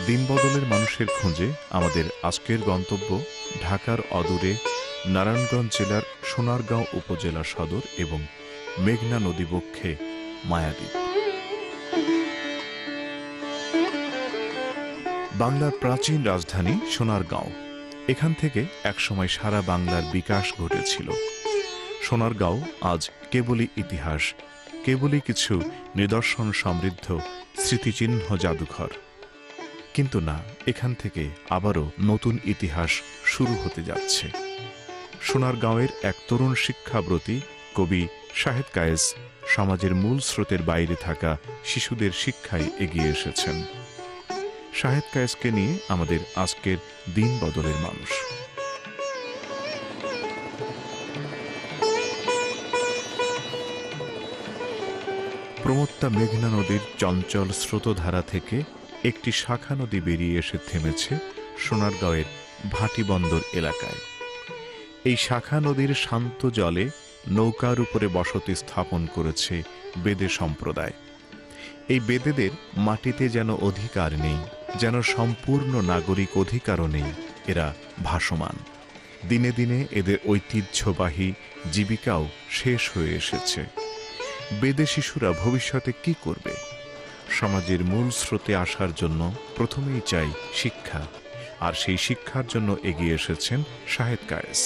দিনবদলের মানুষের খোঁজে আমাদের আজকের গন্তব্য ঢাকার অদূরে নারায়ণগঞ্জ জেলার সোনারগাঁও উপজেলা সদর এবং মেঘনা নদীবক্ষে মায়াদ্বীপ। বাংলার প্রাচীন রাজধানী সোনারগাঁও। এখান থেকে একসময় সারা বাংলার বিকাশ ঘটেছিল। সোনারগাঁও আজ কেবলই ইতিহাস, কেবলই কিছু নিদর্শন সমৃদ্ধ স্মৃতিচিহ্ন জাদুঘর। কিন্তু না, এখান থেকে আবারও নতুন ইতিহাস শুরু হতে যাচ্ছে। সোনারগাঁওয়ের এক তরুণ শিক্ষাব্রতী কবি শাহেদ কায়েস সমাজের মূল স্রোতের বাইরে থাকা শিশুদের শিক্ষায় এগিয়ে এসেছেন। শাহেদ কায়েসকে নিয়ে আমাদের আজকের দিন বদলের মানুষ। প্রমত্তা মেঘনা নদীর চঞ্চল স্রোতধারা থেকে একটি শাখা নদী বেরিয়ে এসে থেমেছে সোনারগাঁওয়ের ভাটিবন্দর এলাকায়। এই শাখা নদীর শান্ত জলে নৌকার উপরে বসতি স্থাপন করেছে বেদে সম্প্রদায়। এই বেদেদের মাটিতে যেন অধিকার নেই, যেন সম্পূর্ণ নাগরিক অধিকারও নেই। এরা ভাসমান। দিনে দিনে এদের ঐতিহ্যবাহী জীবিকাও শেষ হয়ে এসেছে। বেদে শিশুরা ভবিষ্যতে কি করবে? সমাজের মূল স্রোতে আসার জন্য প্রথমেই চাই শিক্ষা, আর সেই শিক্ষার জন্য এগিয়ে এসেছেন শাহেদ কায়েস।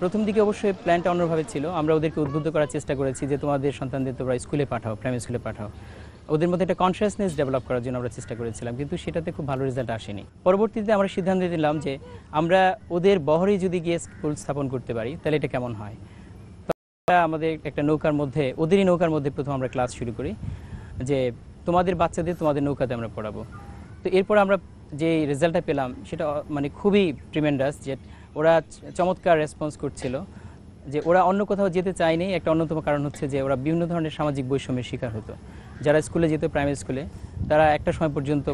প্রথম দিকে অবশ্যই প্ল্যানটা অন্যভাবে ছিল। আমরা ওদেরকে উদ্বুদ্ধ করার চেষ্টা করেছি যে তোমাদের সন্তানদের তোমরা স্কুলে পাঠাও, প্রাইমারি স্কুলে পাঠাও। ওদের মধ্যে একটা কনসিয়াসনেস ডেভেলপ করার জন্য আমরা চেষ্টা করেছিলাম, কিন্তু সেটাতে খুব ভালো রেজাল্ট আসেনি। পরবর্তীতে আমরা সিদ্ধান্ত নিলাম যে আমরা ওদের বহরে যদি গিয়ে স্কুল স্থাপন করতে পারি তাহলে এটা কেমন হয়। তো আমাদের একটা নৌকার মধ্যে, ওদেরই নৌকার মধ্যে প্রথম আমরা ক্লাস শুরু করি যে তোমাদের বাচ্চাদের তোমাদের নৌকাতে আমরা পড়াবো। তো এরপর আমরা যে রেজাল্টটা পেলাম সেটা মানে খুবই ট্রিমেন্ডাস, যে ওরা চমৎকার রেসপন্স করছিল, যে ওরা অন্য কোথাও যেতে চায়নি। একটা অন্যতম কারণ হচ্ছে যে ওরা বিভিন্ন ধরনের সামাজিক বৈষম্যের শিকার হতো। যারা স্কুলে যেত, প্রাইমারি স্কুলে, তারা একটা সময় পর্যন্ত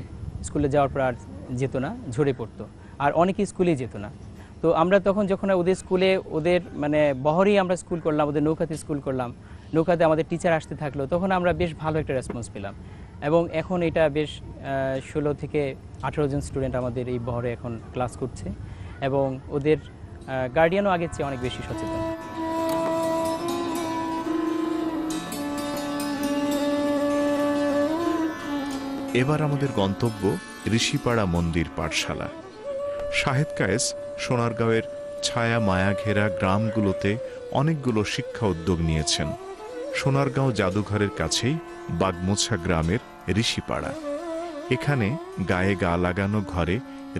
স্কুলে যাওয়ার পর আর যেত না, ঝরে পড়তো। আর অনেকে স্কুলেই যেত না। তো আমরা তখন যখন ওদের স্কুলে, ওদের মানে বহরেই আমরা স্কুল করলাম, ওদের নৌকাতে স্কুল করলাম, নৌকাতে আমাদের টিচার আসতে থাকলো, তখন আমরা বেশ ভালো একটা রেসপন্স পেলাম। এবং এখন এটা বেশ 16 থেকে 18 জন স্টুডেন্ট আমাদের এই বহরে এখন ক্লাস করছে, এবং ওদের গার্ডিয়ানও আগের চেয়ে অনেক বেশি সচেতন। এবার আমাদের গন্তব্য ঋষিপাড়া মন্দির পাঠশালা। শাহেদ কায়েস সোনারগাঁওয়ের ছায়া মায়া ঘেরা গ্রামগুলোতে অনেকগুলো শিক্ষা উদ্যোগ নিয়েছেন। সোনারগাঁও জাদুঘরের কাছেই বাগমোছা গ্রামের ঋষিপাড়া। এখানে গায়ে গা লাগানো ঘরে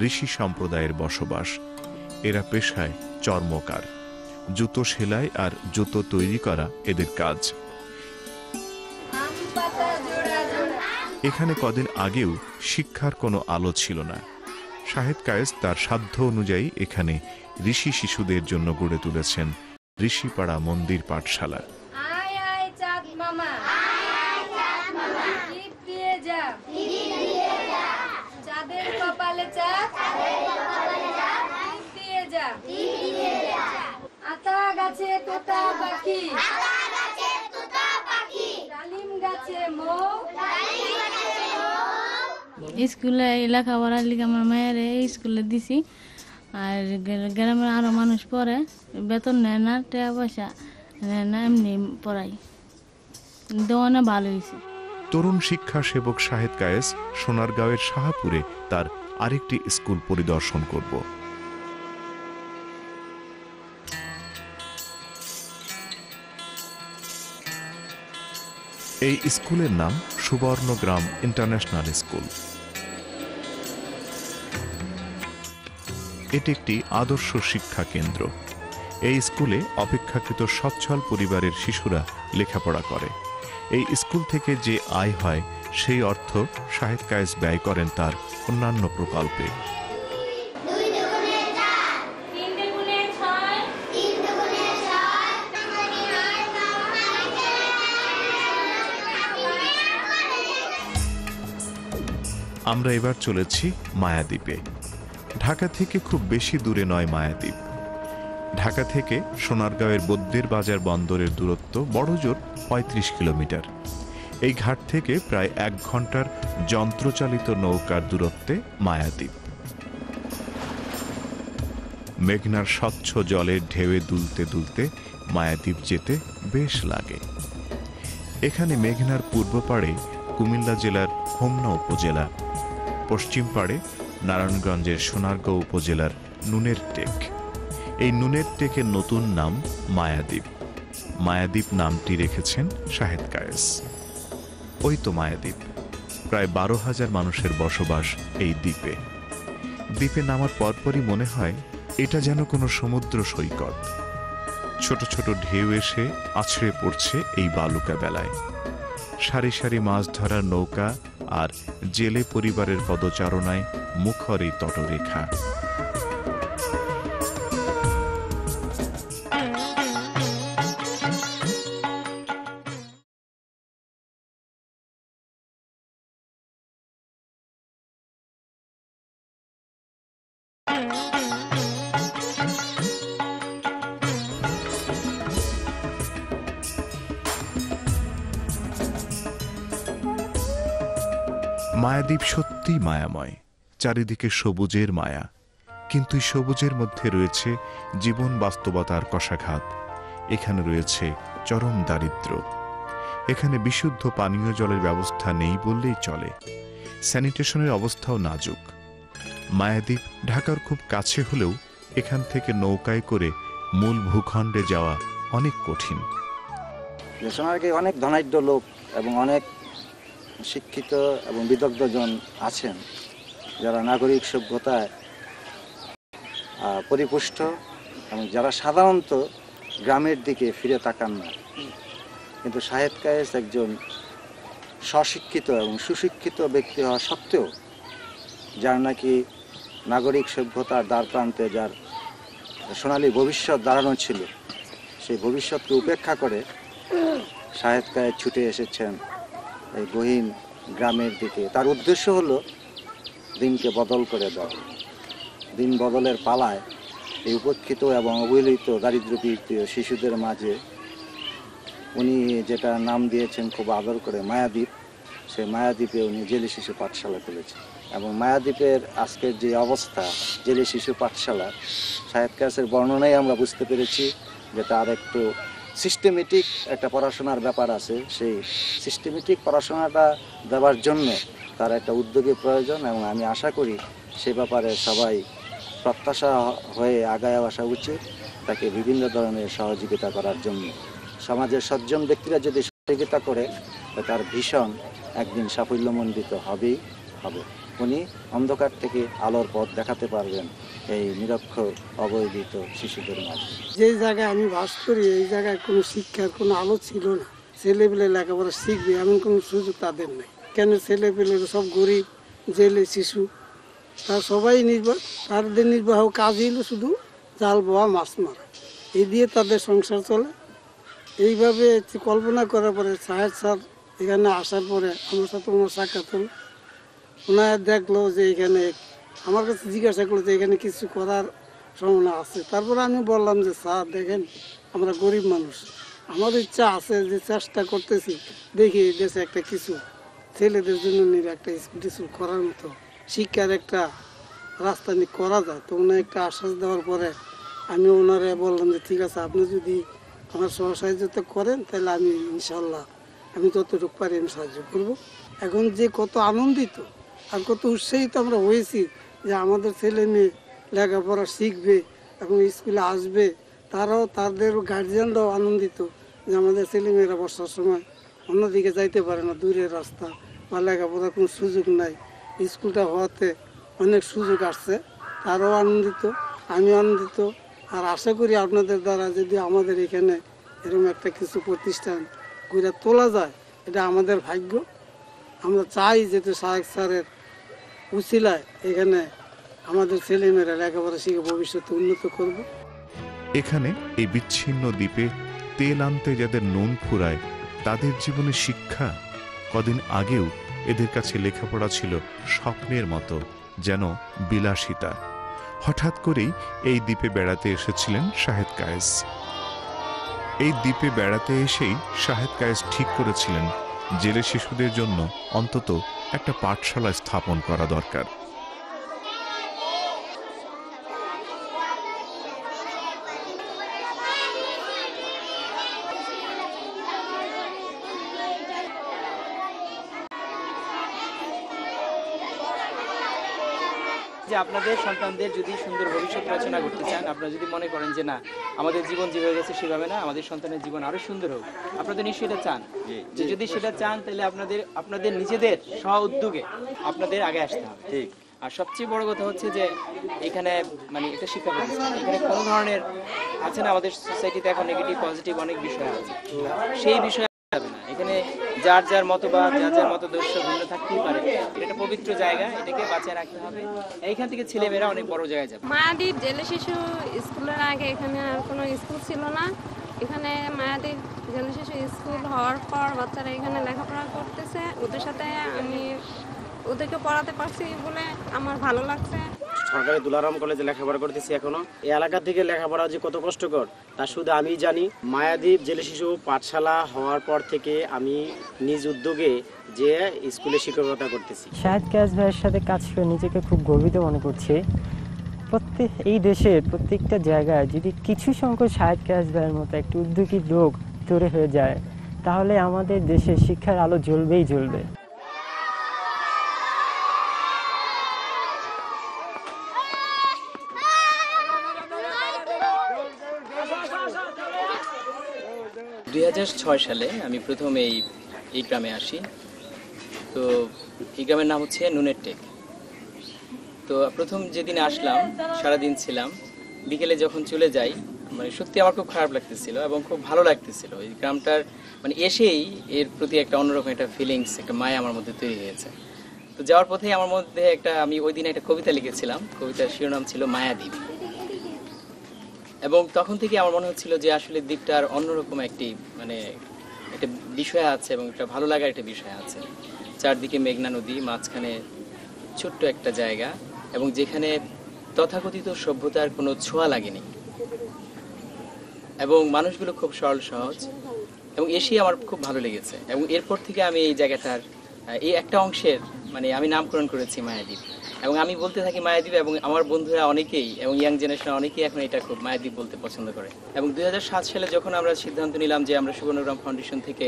ঋষি সম্প্রদায়ের বসবাস। এরা পেশায় চর্মকার, জুতো সেলাই আর জুতো তৈরি করা এদের কাজ। এখানে কদিন আগেও শিক্ষার কোনো আলো ছিল না। শাহেদ কায়েস তার সাধ্য অনুযায়ী এখানে ঋষি শিশুদের জন্য গড়ে তুলেছেন ঋষিপাড়া মন্দির পাঠশালা। স্কুলে লেখাপড়ার লিগে আমার মায়ের স্কুলে দিছি, আর গ্রামের আরো মানুষ পড়ে, বেতন নেয় না, টাকা পয়সা নেয় না, এমনি পড়াই। দেওয়ানা ভালো হয়েছে। তরুণ শিক্ষা সেবক শাহেদ কায়েস সোনারগাঁওয়ের শাহপুরে তার আরেকটি স্কুল পরিদর্শন করব। এই স্কুলের নাম সুবর্ণগ্রাম ইন্টারন্যাশনাল স্কুল। এটি একটি আদর্শ শিক্ষা কেন্দ্র। এই স্কুলে অপেক্ষাকৃত সচ্ছল পরিবারের শিশুরা লেখাপড়া করে। এই স্কুল থেকে যে আয় হয় সেই অর্থ শাহেদ কায়েস ব্যয় করেন তার অন্যান্য প্রকল্পে। আমরা এবার চলেছি মায়াদ্বীপে। ঢাকা থেকে খুব বেশি দূরে নয় মায়াদ্বীপ। ঢাকা থেকে সোনারগাঁওয়ের বদ্যের বাজার বন্দরের দূরত্ব বড়জোর ৩৫ কিলোমিটার। এই ঘাট থেকে প্রায় ১ ঘন্টার যন্ত্রচালিত নৌকার দূরত্বে মায়াদ্বীপ। মেঘনার স্বচ্ছ জলের ঢেউয়ে দুলতে দুলতে মায়াদ্বীপ যেতে বেশ লাগে। এখানে মেঘনার পূর্ব পাড়ে কুমিল্লা জেলার হোমনা উপজেলা, পশ্চিম পাড়ে নারায়ণগঞ্জের সোনারগাঁও উপজেলার নুনের টেক। এই নুনের টেকের নতুন নাম মায়াদ্বীপ। মায়াদ্বীপ নামটি রেখেছেন শাহেদ কায়েস। ওই তো মায়াদ্বীপ। প্রায় ১২,০০০ মানুষের বসবাস এই দ্বীপে। দ্বীপে নামার পরপরই মনে হয় এটা যেন কোনো সমুদ্র সৈকত। ছোট ছোট ঢেউ এসে আছড়ে পড়ছে এই বালুকা বেলায়। সারি সারি মাছ ধরার নৌকা আর জেলে পরিবারের পদচারণায় মুখর এই তটরেখা। মায়াদ্বীপ সত্যিই মায়াময়। চারিদিকে সবুজের মায়া, কিন্তু এই সবুজের মধ্যে রয়েছে জীবন বাস্তবতার কষাঘাত। এখানে রয়েছে চরম দারিদ্র্য। এখানে বিশুদ্ধ পানীয় জলের ব্যবস্থা নেই বললেই চলে। স্যানিটেশনের অবস্থাও নাজুক। মায়াদ্বীপ ঢাকার খুব কাছে হলেও এখান থেকে নৌকায় করে মূল ভূখণ্ডে যাওয়া অনেক কঠিন। সোনারগাঁয়ে অনেক ধনাঢ্য লোক এবং অনেক শিক্ষিত এবং বিদগ্ধজন আছেন, যারা নাগরিক সভ্যতায় পরিপুষ্ট এবং যারা সাধারণত গ্রামের দিকে ফিরে তাকান না। কিন্তু শাহেদ কায়েস একজন স্বশিক্ষিত এবং সুশিক্ষিত ব্যক্তি হওয়া সত্ত্বেও, যার নাকি নাগরিক সভ্যতার দ্বার প্রান্তে যার সোনালী ভবিষ্যৎ দাঁড়ানো ছিল, সেই ভবিষ্যৎকে উপেক্ষা করে শাহেদ কায়েস ছুটে এসেছেন এই গহীন গ্রামের দিকে। তার উদ্দেশ্য হলো দিনকে বদল করে দেওয়া। দিন বদলের পালায় এই উপেক্ষিত এবং অবহেলিত দারিদ্র্যপীড়িত শিশুদের মাঝে উনি যেটা নাম দিয়েছেন খুব আদর করে মায়াদ্বীপ, সেই মায়াদ্বীপে উনি জেলে শিশু পাঠশালা খুলেছেন। এবং মায়াদ্বীপের আজকের যে অবস্থা, জেলে শিশু পাঠশালা, শাহেদ কায়েসের বর্ণনায় আমরা বুঝতে পেরেছি যে তার একটু সিস্টেমেটিক একটা পড়াশোনার ব্যাপার আছে। সেই সিস্টেমেটিক পড়াশোনাটা দেওয়ার জন্য তার একটা উদ্যোগের প্রয়োজন, এবং আমি আশা করি সে ব্যাপারে সবাই প্রত্যাশা হয়ে আগায় আসা উচিত, তাকে বিভিন্ন ধরনের সহযোগিতা করার জন্য। সমাজের সজ্জন ব্যক্তিরা যদি সহযোগিতা করে, তার ভীষণ একদিন সাফল্যমণ্ডিত হবেই হবে। উনি অন্ধকার থেকে আলোর পথ দেখাতে পারবেন এই নিরক্ষর অবহেলিত শিশুদের মাঝে। যে জায়গায় আমি বাস করি এই জায়গায় কোনো শিক্ষার কোনো আলো ছিল না। ছেলেপেলে লেখাপড়া শিখবে এমন কোনো সুযোগ তাদের নেই। কেন ছেলেপেলে সব গরিব, জেলে শিশু, তার সবাই তাদের নির্বাহ কাজই হলো শুধু জাল বোয়া মাছ মারা। এই দিয়ে তাদের সংসার চলে। এইভাবে কল্পনা করার পরে শাহেদ স্যার এখানে আসার পরে আমার সাথে ওনার সাক্ষাৎ হলো। ওনার দেখলো যে এখানে, আমার কাছে জিজ্ঞাসা করলো যে এখানে কিছু করার সম্ভাবনা আছে। তারপরে আমি বললাম যে স্যার দেখেন, আমরা গরিব মানুষ, আমাদের ইচ্ছা আছে যে চেষ্টা করতেছি, দেখি দেশে একটা কিছু ছেলেদের জন্য একটা স্কুল করার মতো শিক্ষার একটা রাস্তা নিয়ে করা যায়। তো ওনার একটা আশ্বাস দেওয়ার পরে আমি ওনারে বললাম যে ঠিক আছে, আপনি যদি আমার সহসাহায্যতা করেন তাহলে আমি ইনশাল্লাহ আমি যতটুকু পারি আমি সাহায্য করব। এখন যে কত আনন্দিত আর কত উৎসাহিত আমরা হয়েছি যে আমাদের ছেলে মেয়ে লেখাপড়া শিখবে এবং স্কুলে আসবে, তারাও তাদের গার্জিয়ানরাও আনন্দিত যে আমাদের ছেলেমেয়েরা বর্ষার সময় অন্যদিকে যাইতে পারে না, দূরের রাস্তা বা লেখাপড়ার কোনো সুযোগ নাই, স্কুলটা হওয়াতে অনেক সুযোগ আসছে, তারাও আনন্দিত, আমি আনন্দিত। আর আশা করি আপনাদের দ্বারা যদি আমাদের এখানে এরকম একটা কিছু প্রতিষ্ঠান গড়ে তোলা যায়, এটা আমাদের ভাগ্য। আমরা চাই যেহেতু শাহেক স্যারের উছিলায় এখানে আমাদের ছেলেমেয়েরা লেখাপড়া শিখে ভবিষ্যতে উন্নত করবে। এখানে এই বিচ্ছিন্ন দ্বীপে তেল আনতে যাদের নুন ফুরায় তাদের জীবনে শিক্ষা কদিন আগেও এদের কাছে লেখাপড়া ছিল স্বপ্নের মতো, যেন বিলাসিতা। হঠাৎ করেই এই দ্বীপে বেড়াতে এসেছিলেন শাহেদ কায়েস। এই দ্বীপে বেড়াতে এসেই শাহেদ কায়েস ঠিক করেছিলেন জেলে শিশুদের জন্য অন্তত একটা পাঠশালা স্থাপন করা দরকার। যে আপনাদের সন্তানদের যদি সুন্দর ভবিষ্যৎ রচনা করতে চান, আপনারা যদি মনে করেন যে না আমাদের জীবন যেভাবে গেছে সেভাবে না, আমাদের সন্তানের জীবন আরো সুন্দর হোক, আপনাদের নিশ্চয়ই এটা চান। যে যদি সেটা চান তাহলে আপনাদের নিজেদের স্ব উদ্যোগে আপনাদের আগে আসতে হবে। ঠিক। আর সবচেয়ে বড় কথা হচ্ছে যে এখানে মানে একটা শিক্ষা প্রতিষ্ঠান, এখানে কোনো ধরনের আছে না, আমাদের সোসাইটিতে এখন নেগেটিভ পজিটিভ অনেক বিষয় আছে, সেই বিষয় যাবে না। এখানে যার যার মতবাদ, যার যার মতদর্শ ভিন্ন থাকতেই পারে, এটা একটা পবিত্র জায়গা, এটাকে বাঁচিয়ে রাখতে হবে। এইখান থেকে ছেলেমেয়েরা অনেক বড় জায়গায় যাবে। মায়াদ্বীপ জেলে শিশু স্কুলের আগে এখানে আর কোনো স্কুল ছিল না। এখানে মায়াদ্বীপ জেলে শিশু স্কুল হওয়ার পর বাচ্চারা এখানে লেখাপড়া করতেছে, ওদের সাথে আমি ওদেরকে পড়াতে পারছি বলে আমার ভালো লাগছে। সরকারি দুলারাম কলেজে লেখাপড়া করতেছি এখনো। এই এলাকা থেকে লেখাপড়া যে কত কষ্টকর তা শুধু আমি জানি। মায়াদ্বীপ জেলে শিশু পাঠশালা হওয়ার পর থেকে আমি নিজ উদ্যোগে যে স্কুলে শিক্ষকতা করতেছি। শাহেদ কায়েস ভাইয়ের সাথে কাজ করে নিজেকে খুব গর্বিত মনে করছি। এই দেশের প্রত্যেকটা জায়গায় যদি কিছু সংখ্যক শাহেদ কায়েস ভাইয়ের মতো একটি উদ্যোগী লোক তৈরি হয়ে যায়, তাহলে আমাদের দেশে শিক্ষার আলো জ্বলবেই জ্বলবে। সালে আমি প্রথম এই গ্রামে আসি। তো এই গ্রামের নাম হচ্ছে নুনের টেক। তো প্রথম যেদিন আসলাম সারাদিন ছিলাম, বিকেলে যখন চলে যাই মানে সত্যি আমার খুব খারাপ লাগতেছিল এবং খুব ভালো লাগতেছিল। এই গ্রামটার মানে এসেই এর প্রতি একটা অন্যরকম একটা ফিলিংস, একটা মায়া আমার মধ্যে তৈরি হয়েছে। তো যাওয়ার পথেই আমার মধ্যে আমি ওই দিন একটা কবিতা লিখেছিলাম, কবিতার শিরোনাম ছিল মায়াদ্বীপ। এবং তখন থেকে আমার মনে হচ্ছিল যে আসলে দ্বীপটার অন্যরকম একটা বিষয় আছে এবং একটা ভালো লাগার একটা বিষয় আছে। চারদিকে মেঘনা নদী, মাঝখানে ছোট্ট একটা জায়গা, এবং যেখানে তথাকথিত সভ্যতার কোনো ছোঁয়া লাগেনি, এবং মানুষগুলো খুব সরল সহজ, এবং এসেই আমার খুব ভালো লেগেছে। এবং এরপর থেকে আমি এই জায়গাটার এই একটা অংশের আমি নামকরণ করেছি মায়াদ্বীপ। এবং আমি বলতে থাকি মায়াদ্বীপ, এবং আমার বন্ধুরা অনেকেই এবং ইয়াং জেনারেশন অনেকেই এখন এটা খুব মায়াদ্বীপ বলতে পছন্দ করে। এবং 2007 সালে যখন আমরা সিদ্ধান্ত নিলাম যে আমরা সুবর্ণগ্রাম ফাউন্ডেশন থেকে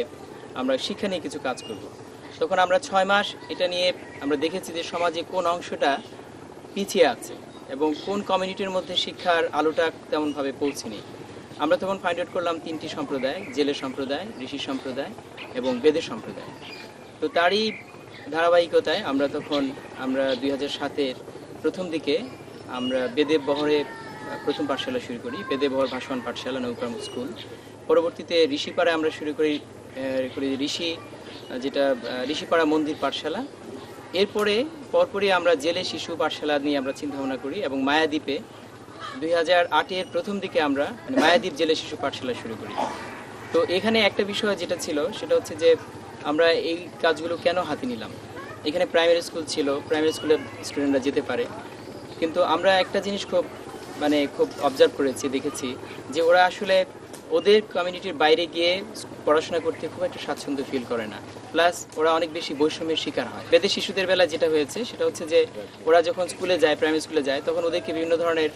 আমরা শিক্ষা নিয়ে কিছু কাজ করব, তখন আমরা 6 মাস এটা নিয়ে আমরা দেখেছি যে সমাজে কোন অংশটা পিছিয়ে আছে এবং কোন কমিউনিটির মধ্যে শিক্ষার আলোটা তেমনভাবে পৌঁছেনি। আমরা তখন ফাইন্ড আউট করলাম 3টি সম্প্রদায়, জেলে সম্প্রদায়, ঋষি সম্প্রদায় এবং বেদে সম্প্রদায়। তো তারই ধারাবাহিকতায় আমরা 2007-এর প্রথম দিকে আমরা বেদে বহরে প্রথম পাঠশালা শুরু করি, বেদে বহর ভাসমান পাঠশালা, নৌকার স্কুল। পরবর্তীতে ঋষিপাড়ায় আমরা শুরু করি ঋষিপাড়া মন্দির পাঠশালা। এরপরে পরপরই আমরা জেলে শিশু পাঠশালা নিয়ে আমরা চিন্তা ভাবনা করি, এবং মায়াদ্বীপে 2008-এর প্রথম দিকে আমরা মায়াদ্বীপ জেলে শিশু পাঠশালা শুরু করি। তো এখানে একটা বিষয় যেটা ছিল সেটা হচ্ছে যে আমরা এই কাজগুলো কেন হাতে নিলাম। এখানে প্রাইমারি স্কুল ছিল, প্রাইমারি স্কুলের স্টুডেন্টরা যেতে পারে, কিন্তু আমরা একটা জিনিস খুব অবজার্ভ করেছি, দেখেছি যে ওরা আসলে ওদের কমিউনিটির বাইরে গিয়ে পড়াশোনা করতে খুব একটা স্বাচ্ছন্দ্য ফিল করে না, প্লাস ওরা অনেক বেশি বৈষম্যের শিকার হয়। বেদের শিশুদের বেলা যেটা হয়েছে সেটা হচ্ছে যে ওরা যখন স্কুলে যায়, প্রাইমারি স্কুলে যায়, তখন ওদেরকে বিভিন্ন ধরনের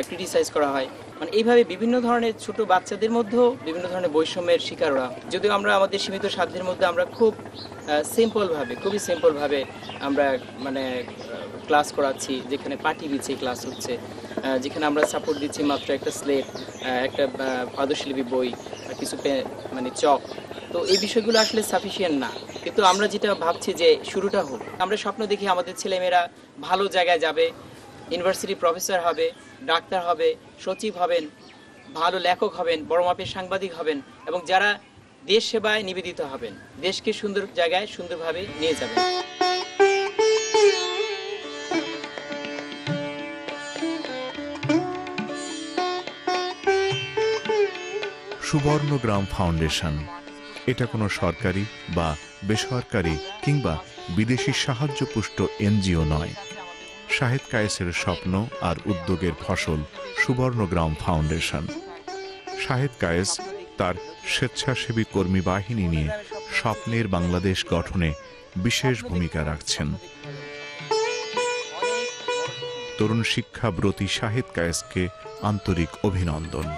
ক্রিটিসাইজ করা হয়। মানে এইভাবে বিভিন্ন ধরনের ছোট বাচ্চাদের মধ্যেও বিভিন্ন ধরনের বৈষম্যের শিকার ওরা। যদিও আমরা আমাদের সীমিত সাধ্যের মধ্যে আমরা খুব খুবই সিম্পলভাবে আমরা মানে ক্লাস করাচ্ছি, যেখানে পাটি বিছিয়ে ক্লাস হচ্ছে, যেখানে আমরা সাপোর্ট দিচ্ছি মাত্র একটা স্লেট, একটা পাদশিল্পী বই, কিছু মানে চক। তো এই বিষয়গুলো আসলে সাফিসিয়েন্ট না, কিন্তু আমরা যেটা ভাবছি যে শুরুটা হোক। আমরা স্বপ্ন দেখি আমাদের ছেলেমেয়েরা ভালো জায়গায় যাবে, ইউনিভার্সিটি প্রফেসর হবে, ডাক্তার হবে, সচিব হবেন, ভালো লেখক হবেন, বড় মাপের সাংবাদিক হবেন, এবং যারা দেশ সেবায় নিবেদিত হবেন, দেশকে সুন্দর জায়গায় সুন্দরভাবে নিয়ে যাবেন। সুবর্ণগ্রাম ফাউন্ডেশন এটা কোনো সরকারি বা বেসরকারি কিংবা বিদেশি সাহায্যপুষ্ট এনজিও নয়। শাহেদ কায়েসের স্বপ্ন আর উদ্যোগের ফসল সুবর্ণগ্রাম ফাউন্ডেশন। শাহেদ কায়েস তার স্বেচ্ছাসেবী কর্মী বাহিনী নিয়ে স্বপ্নের বাংলাদেশ গঠনে বিশেষ ভূমিকা রাখছেন। তরুণ শিক্ষাব্রতী শাহেদ কায়েসকে আন্তরিক অভিনন্দন।